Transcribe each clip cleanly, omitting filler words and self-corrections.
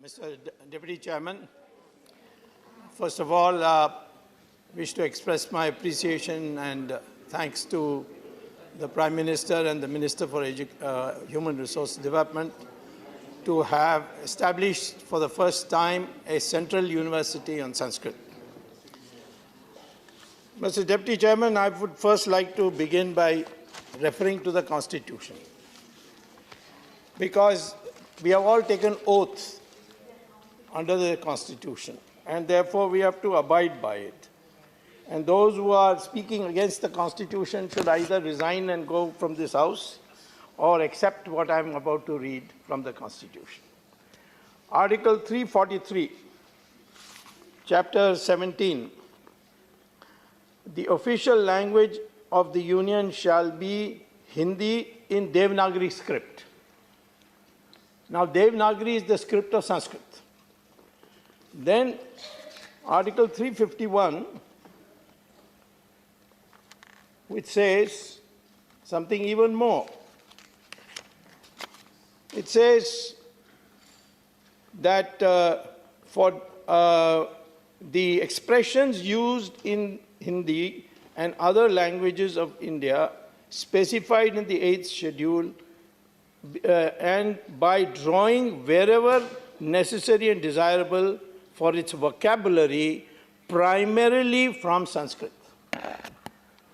Mr. Deputy Chairman, first of all, wish to express my appreciation and thanks to the Prime Minister and the Minister for Human Resource Development to have established for the first time a central university on Sanskrit. Mr. Deputy Chairman, I would first like to begin by referring to the Constitution, because we have all taken oaths under the Constitution, and therefore we have to abide by it. And those who are speaking against the Constitution should either resign and go from this House or accept what I am about to read from the Constitution. Article 343, Chapter 17. The official language of the Union shall be Hindi in Devanagari script. Now, Devanagari is the script of Sanskrit. Then, Article 351, which says something even more. It says that for the expressions used in Hindi and other languages of India specified in the 8th schedule and by drawing wherever necessary and desirable for its vocabulary primarily from Sanskrit.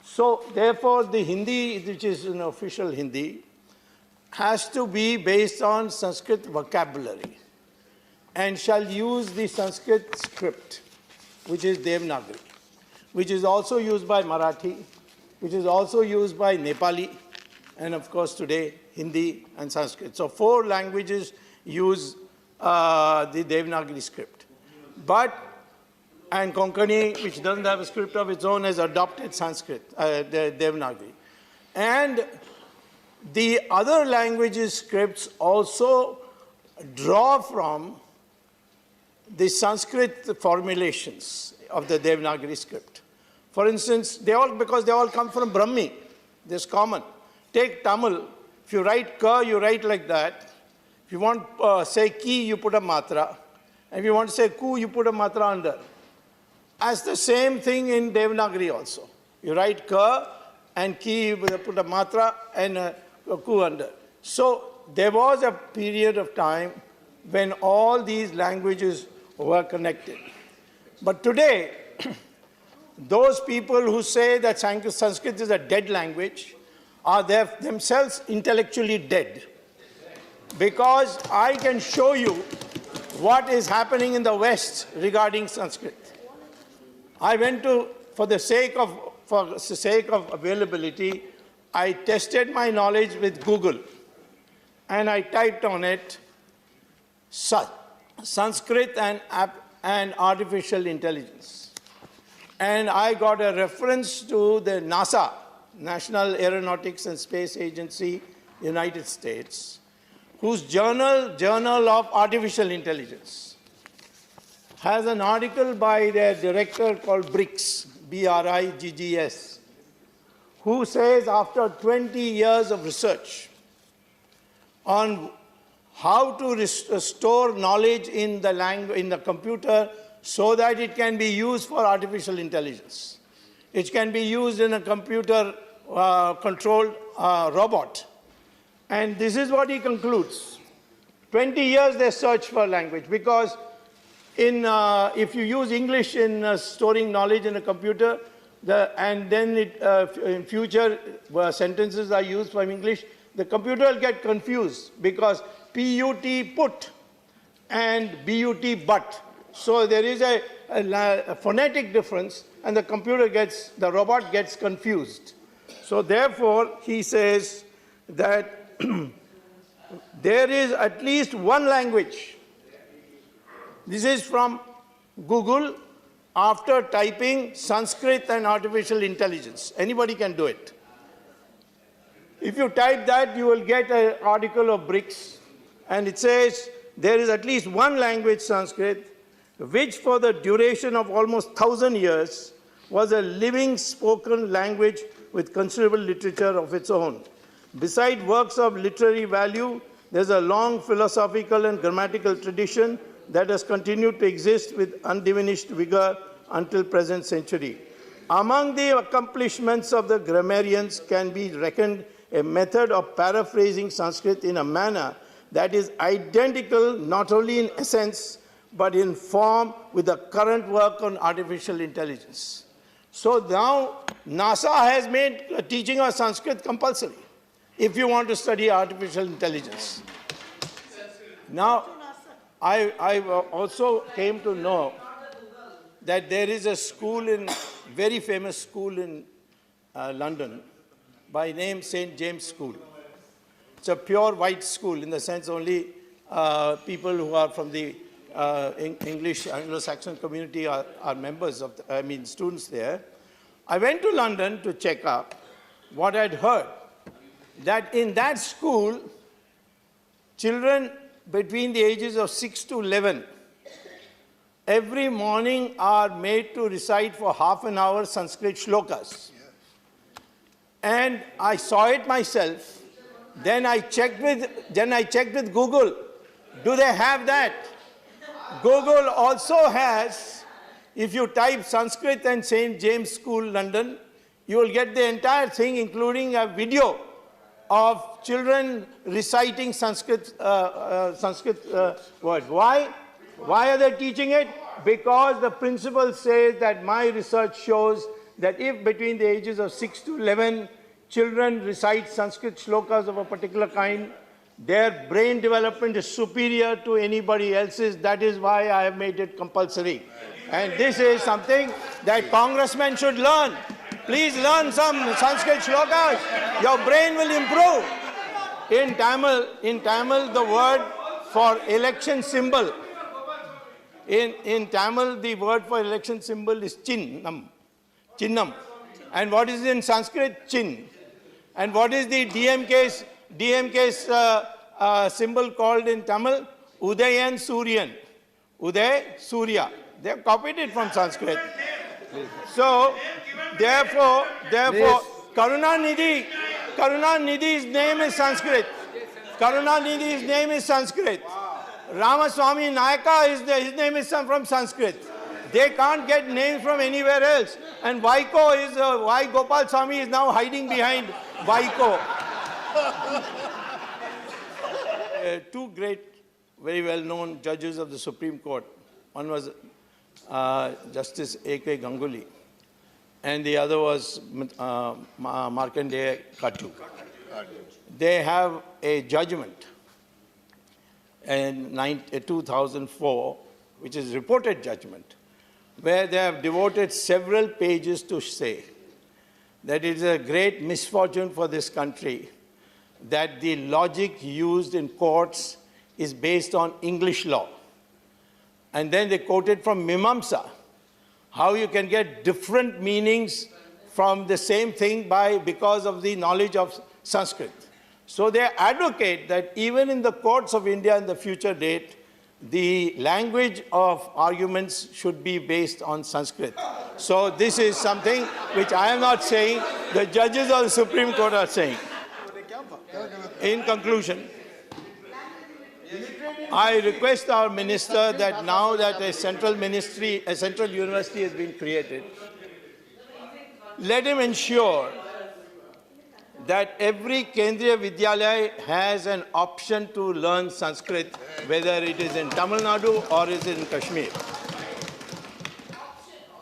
So, therefore, the Hindi, which is an official Hindi, has to be based on Sanskrit vocabulary and shall use the Sanskrit script, which is Devanagari, which is also used by Marathi, which is also used by Nepali, and of course today Hindi and Sanskrit. So 4 languages use the Devanagari script. And Konkani, which doesn't have a script of its own, has adopted Sanskrit, the Devanagari. And the other languages' scripts also draw from the Sanskrit formulations of the Devanagari script. For instance, because they all come from Brahmi, this common. Take Tamil, if you write ka, you write like that. If you want say ki, you put a matra. And if you want to say ku, you put a matra under. As the same thing in Devanagari also. You write ka and ki, you put a matra and a ku under. So there was a period of time when all these languages were connected. But today, those people who say that Sanskrit is a dead language are themselves intellectually dead. Because I can show you what is happening in the West regarding Sanskrit. I went to, for the sake of availability, I tested my knowledge with Google. And I typed on it, Sanskrit and artificial intelligence. And I got a reference to the NASA, National Aeronautics and Space Agency, United States, whose Journal of Artificial Intelligence has an article by their director called Briggs, B-R-I-G-G-S, who says after 20 years of research on how to store knowledge in the computer so that it can be used for artificial intelligence. It can be used in a computer-controlled robot. And this is what he concludes. 20 years they search for language, because if you use English in storing knowledge in a computer, and then in future sentences are used from English, the computer will get confused, because P-U-T put and B-U-T but. So there is a phonetic difference, and the robot gets confused. So therefore, he says that there is at least one language. This is from Google after typing Sanskrit and artificial intelligence. Anybody can do it. If you type that, you will get an article of Briggs, and it says there is at least one language, Sanskrit, which for the duration of almost 1,000 years was a living spoken language with considerable literature of its own. Beside works of literary value, There's a long philosophical and grammatical tradition that has continued to exist with undiminished vigor until present century. Among the accomplishments of the grammarians can be reckoned a method of paraphrasing Sanskrit in a manner that is identical not only in essence but in form with the current work on artificial intelligence. So now NASA has made teaching of Sanskrit compulsory if you want to study artificial intelligence. Now, I also came to know that there is a school very famous school in London by name St. James School. It's a pure white school in the sense only people who are from the English Anglo-Saxon community are members of, students there. I went to London to check up what I'd heard, that in that school, children between the ages of 6 to 11 every morning are made to recite for half an hour Sanskrit shlokas. And I saw it myself. Then I checked with Google. Do they have that? Google also has, if you type Sanskrit and St. James School, London, you will get the entire thing, including a video of children reciting Sanskrit words. Why? Why are they teaching it? Because the principal says that my research shows that if between the ages of 6 to 11, children recite Sanskrit shlokas of a particular kind, their brain development is superior to anybody else's. That is why I have made it compulsory. And this is something that congressmen should learn. Please learn some Sanskrit shlokas. Your brain will improve. In Tamil, the word for election symbol, in Tamil, the word for election symbol is chinnam. And what is in Sanskrit? Chin. And what is the DMK's symbol called in Tamil? Udayan Suryan. Uday, Surya. They have copied it from Sanskrit. So, therefore, Karunanidhi's name is Sanskrit. Karunanidhi's name is Sanskrit. Ramaswamy Nayaka, his name is from Sanskrit. They can't get names from anywhere else. And why Gopal Swami is now hiding behind Vaiko. Two great, very well-known judges of the Supreme Court. One was Justice A.K. Ganguly, and the other was Markandeya Katu. They have a judgment in 2004, which is reported judgment, where they have devoted several pages to say that it is a great misfortune for this country that the logic used in courts is based on English law. And then they quoted from Mimamsa, how you can get different meanings from the same thing because of the knowledge of Sanskrit. So they advocate that even in the courts of India in the future date, the language of arguments should be based on Sanskrit. So this is something which I am not saying, the judges of the Supreme Court are saying. In conclusion, I request our minister that now that a central university has been created, let him ensure that every Kendriya Vidyalaya has an option to learn Sanskrit, whether it is in Tamil Nadu or is in Kashmir.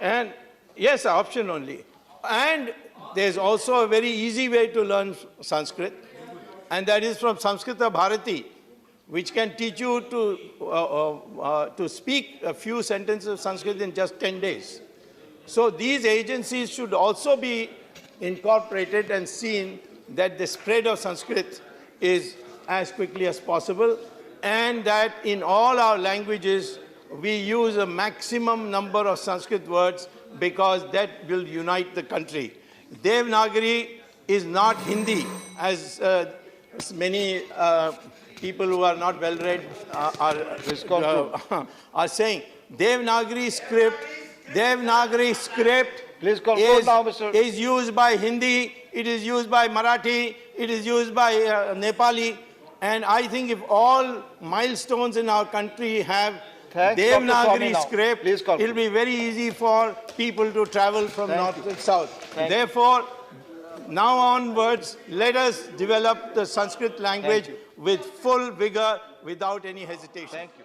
And yes, option only. And there's also a very easy way to learn Sanskrit, and that is from Samskrita Bharati, which can teach you to speak a few sentences of Sanskrit in just 10 days. So these agencies should also be incorporated and seen that the spread of Sanskrit is as quickly as possible, and that in all our languages we use a maximum number of Sanskrit words, because that will unite the country. Devanagari is not Hindi, as many people who are not well-read are saying. Devanagari script is used by Hindi, it is used by Marathi, it is used by Nepali. And I think if all milestones in our country have Thanks, Dr. Devanagari Swami now. script, Please conclude. it'll be very easy for people to travel from north to south. Therefore, now onwards, let us develop the Sanskrit language with full vigor, without any hesitation. Thank you.